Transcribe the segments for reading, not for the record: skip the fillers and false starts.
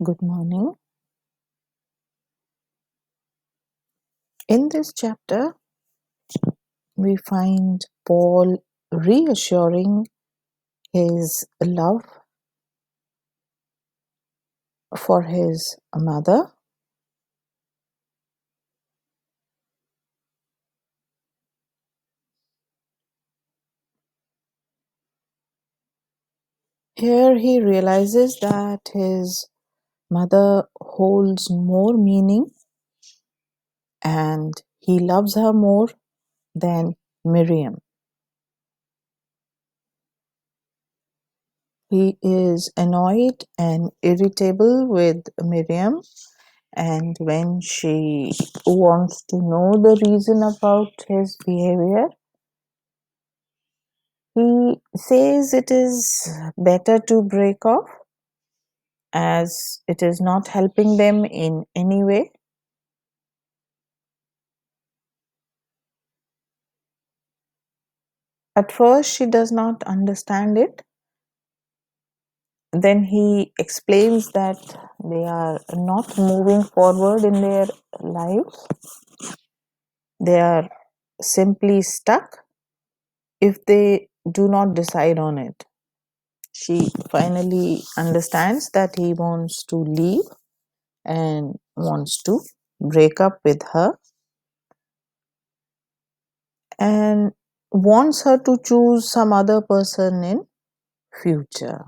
Good morning. In this chapter, we find Paul reassuring his love for his mother. Here he realizes that his mother holds more meaning and he loves her more than Miriam. He is annoyed and irritable with Miriam, and when she wants to know the reason about his behavior, he says it is better to break off as it is not helping them in any way. At first, she does not understand it. Then he explains that they are not moving forward in their lives, they are simply stuck if they do not decide on it. She finally understands that he wants to leave and wants to break up with her and wants her to choose some other person in future.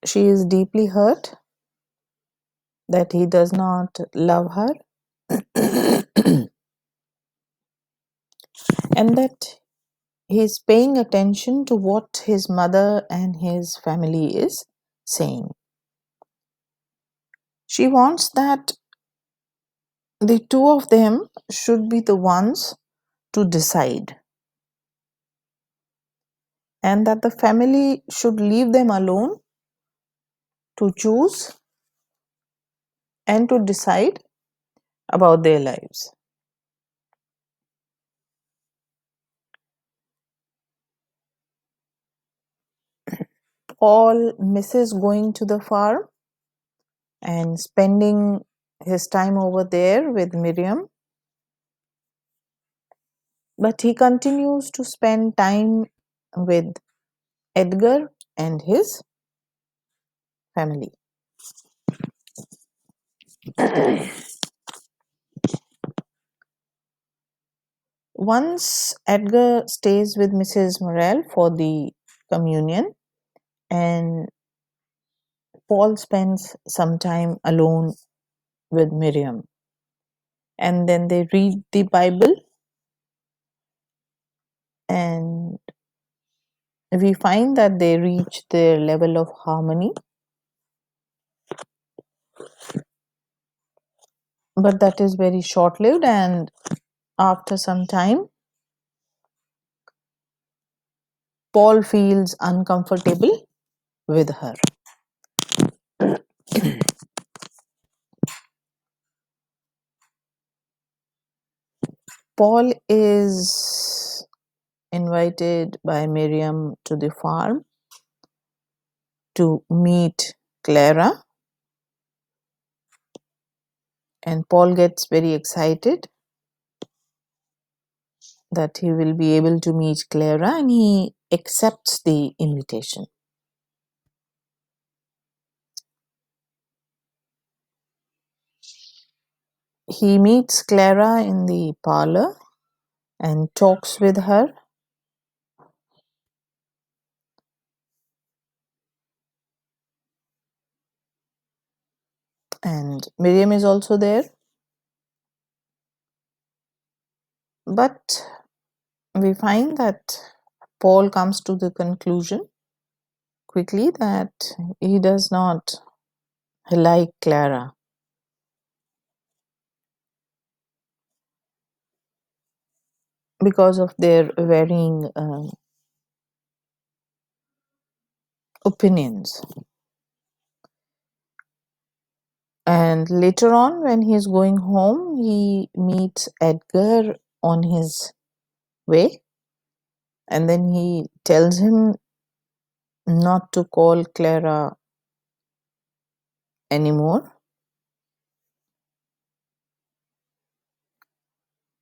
She is deeply hurt that he does not love her and that he is paying attention to what his mother and his family is saying. She wants that the two of them should be the ones to decide and that the family should leave them alone to choose and to decide about their lives. Paul misses going to the farm and spending his time over there with Miriam, but he continues to spend time with Edgar and his family. Once Edgar stays with Mrs. Morrell for the communion, and Paul spends some time alone with Miriam. And then they read the Bible, and we find that they reach their level of harmony. But that is very short lived, and after some time, Paul feels uncomfortable with her. Paul is invited by Miriam to the farm to meet Clara, and Paul gets very excited that he will be able to meet Clara, and he accepts the invitation. He meets Clara in the parlor and talks with her. And Miriam is also there. But we find that Paul comes to the conclusion quickly that he does not like Clara. Because of their varying opinions. And later on, when he's going home, he meets Edgar on his way, and then he tells him not to call Clara anymore.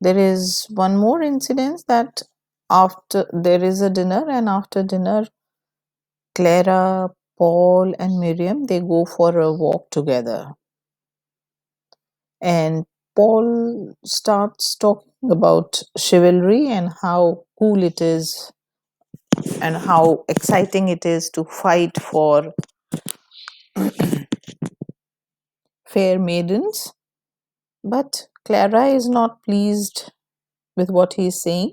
There is one more incident that after there is a dinner, and after dinner, Clara, Paul, and Miriam, they go for a walk together. And Paul starts talking about chivalry and how cool it is and how exciting it is to fight for fair maidens. But Clara is not pleased with what he is saying,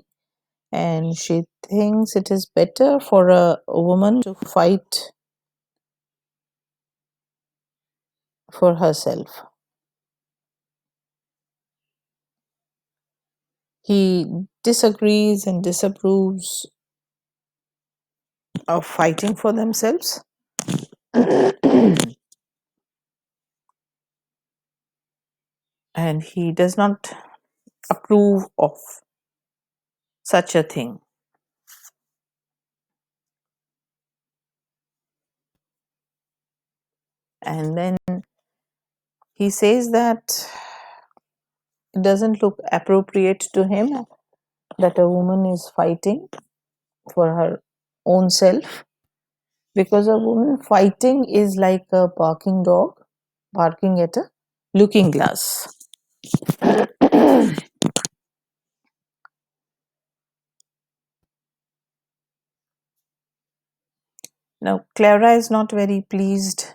and she thinks it is better for a woman to fight for herself. He disagrees and disapproves of fighting for themselves. And he does not approve of such a thing. And then he says that it doesn't look appropriate to him that a woman is fighting for her own self, because a woman fighting is like a barking dog barking at a looking glass. Now, Clara is not very pleased.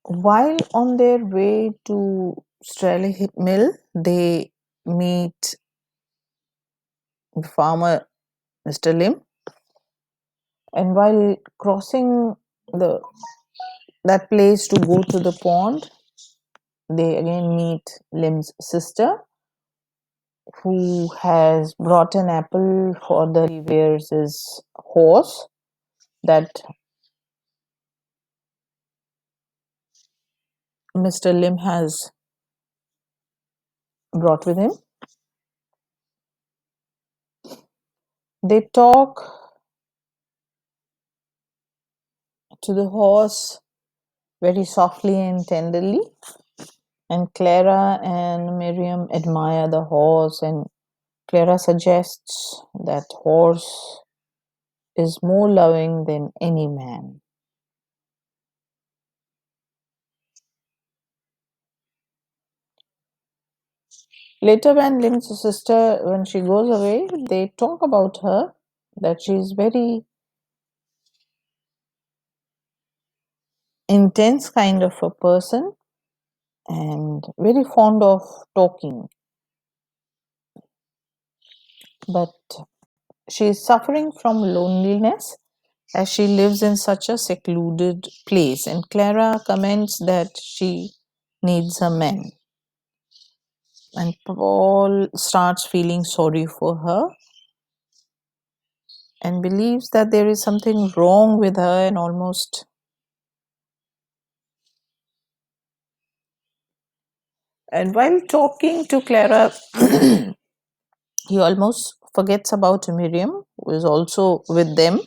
While on their way to Strelly Mill, they meet the farmer, Mr. Lim, and while crossing the that place to go to the pond, they again meet Lim's sister, who has brought an apple for the Rivers' horse that Mr. Lim has brought with him. They talk to the horse very softly and tenderly, and Clara and Miriam admire the horse, and Clara suggests that horse is more loving than any man. Later, when Lim's sister, when she goes away, they talk about her, that she is very intense kind of a person and very fond of talking. But she is suffering from loneliness as she lives in such a secluded place. And Clara comments that she needs a man. And Paul starts feeling sorry for her and believes that there is something wrong with her, and almost and while talking to Clara, he almost forgets about Miriam, who is also with them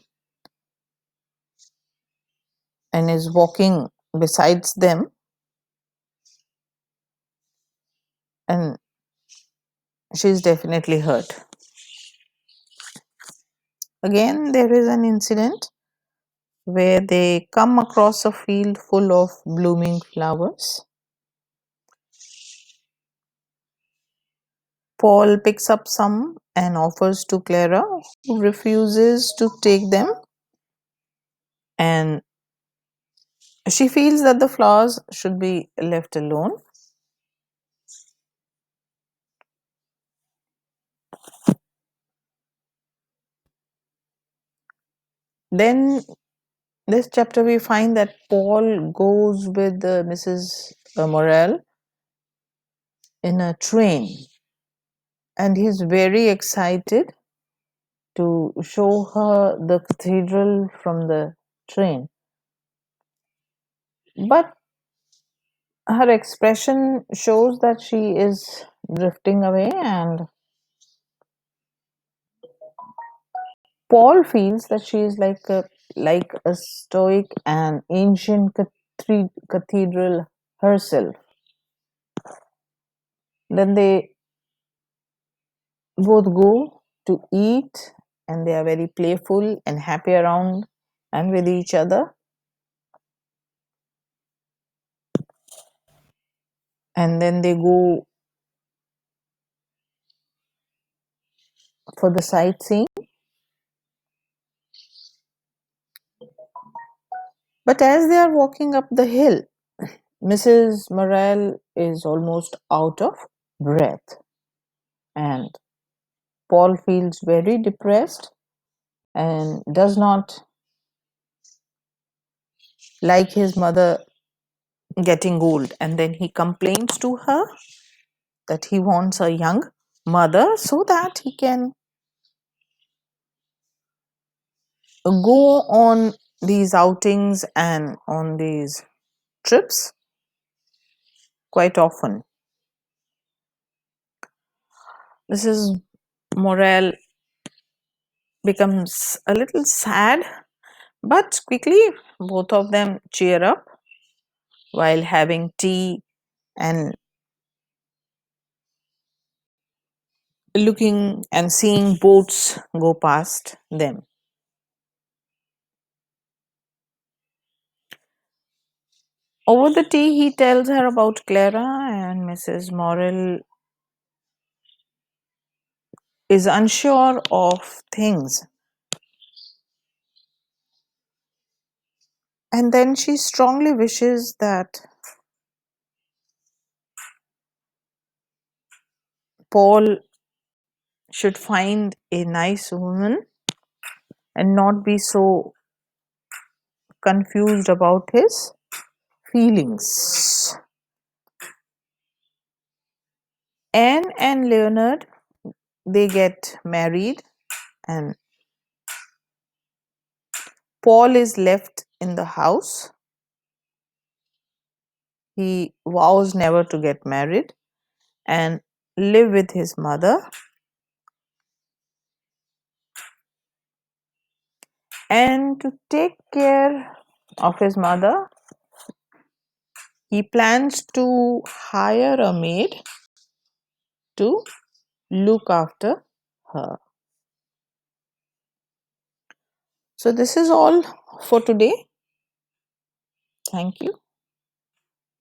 and is walking besides them, and she is definitely hurt. Again, there is an incident where they come across a field full of blooming flowers. Paul picks up some and offers to Clara, who refuses to take them, and she feels that the flowers should be left alone. Then, this chapter, we find that Paul goes with Mrs. Morrell in a train, and he's very excited to show her the cathedral from the train. But her expression shows that she is drifting away, and Paul feels that she is like a stoic and ancient cathedral herself. Then they both go to eat, and they are very playful and happy around and with each other. And then they go for the sightseeing. But as they are walking up the hill, Mrs. Morrell is almost out of breath, and Paul feels very depressed and does not like his mother getting old. And then he complains to her that he wants a young mother so that he can go on these outings and on these trips quite often. Mrs. Morrell becomes a little sad, but quickly both of them cheer up while having tea and looking and seeing boats go past them. Over the tea, he tells her about Clara, and Mrs. Morrell is unsure of things. And then she strongly wishes that Paul should find a nice woman and not be so confused about his feelings. Anne and Leonard, they get married, and Paul is left in the house. He vows never to get married and live with his mother. And to take care of his mother, he plans to hire a maid to look after her. So, this is all for today. Thank you.